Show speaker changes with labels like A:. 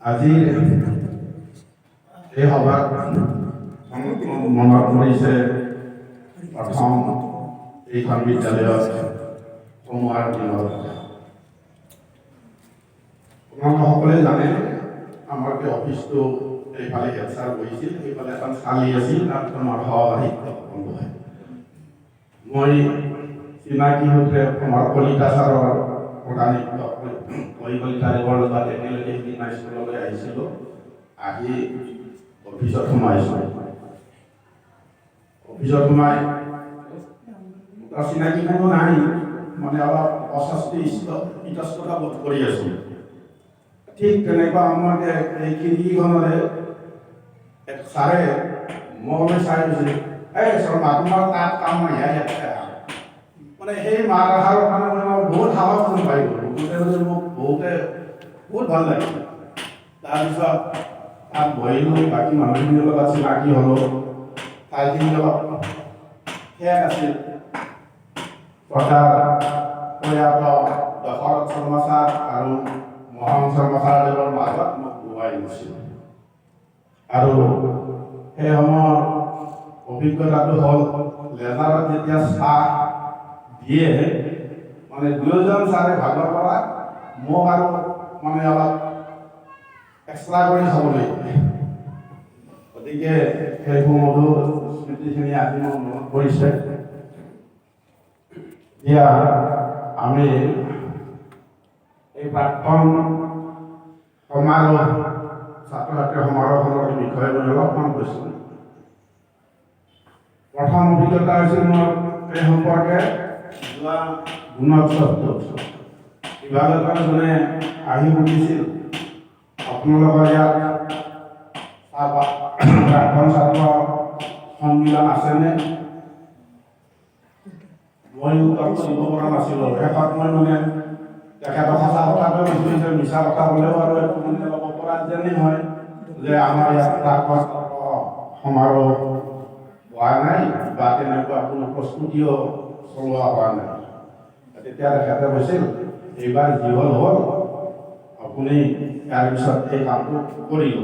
A: আজিৰ এই সভাত মনত পৰিছে প্ৰথম এইখন বিদ্যালয়ত সোমোৱাৰ দিনত। আপোনালোকে সকলোৱে জানে আমাৰ অফিচটো এইফালে হেড ছাৰ বহিছিল, সেইফালে এখন চালি আছিল, তাত আমাৰ সহসাহিত্য বন্ধু। মই চিনাকি হৈতে আমাৰ কলিতা ছাৰৰ কলিতাদেৱৰ লগত একেলগে সিদিনা স্কুললৈ আহিছিলোঁ। আহি অফিচত সোমাইছোঁ। অফিচত সোমাই চিনাকি কোনো নাই, মানে অলপ অস্বস্তি ইতস্ততা বোধ কৰি আছোঁ। ঠিক তেনেকুৱা সময়তে এই খিৰিকীখনৰে এক ছাৰে মই চাই গৈছিল, এই শৰ্মা তোমাৰ তাত কাম নাই, মানে সেই মাত আহাৰ কাৰণে মই বহুত সাহস পাই গ'লোঁ। মোক বহুত ভাল লাগিল। তাৰপিছত তাত বহিলোঁ, বাকী মানুহখিনিৰ লগত চিনাকি হ'লোঁ। ঠাইখিনি অলপ ঠেক আছিল। প্ৰয়াত দশৰথ শৰ্মা ছাৰ আৰু মোহন শৰ্মা ছাৰদেৱৰ মাজত মোক বহুৱাই গৈছিল। আৰু সেই সময়ৰ অভিজ্ঞতাটো হ'ল লেজাৰত যেতিয়া চাহ দিয়ে, মানে দুয়োজন ছাৰে ভাগৰ পৰা মোক আৰু মানে অলপ এক্সট্ৰা কৰি খাবলৈ। গতিকে সেই মধুৰ স্মৃতিখিনি আজি মোৰ মনত পৰিছে। এতিয়া আমি এই প্ৰাক্তন সমাৰোহ ছাত্ৰ ছাত্ৰী সমাৰোহৰ বিষয়ে মই অলপমান কৈছোঁ। প্ৰথম অভিজ্ঞতা হৈছিল মোৰ এই সম্পৰ্কে যোৱা গুণোৎসৱটো। বিভাগৰ জনে আহি সুধিছিল, আপোনালোকৰ ইয়াত প্ৰাক্তন ছাত্ৰ সন্মিলন আছেনে? মই উত্তৰটো দিব পৰা নাছিলোঁ। শেষত মই মানে তেখেতক সঁচা কথাটো কৈছোঁ যে মিছা কথা ক'লেও আৰু একো মানে অপৰাধ যেনেই হয় যে আমাৰ ইয়াত প্ৰাক্তন সমাৰোহ হোৱা নাই বা তেনেকুৱা কোনো প্ৰস্তুতিও চলোৱা হোৱা নাই। তেতিয়া তেখেতে কৈছিল, এইবাৰ যি হ'ল হ'ল, আপুনি ইয়াৰ পিছত এই কামটো কৰিব।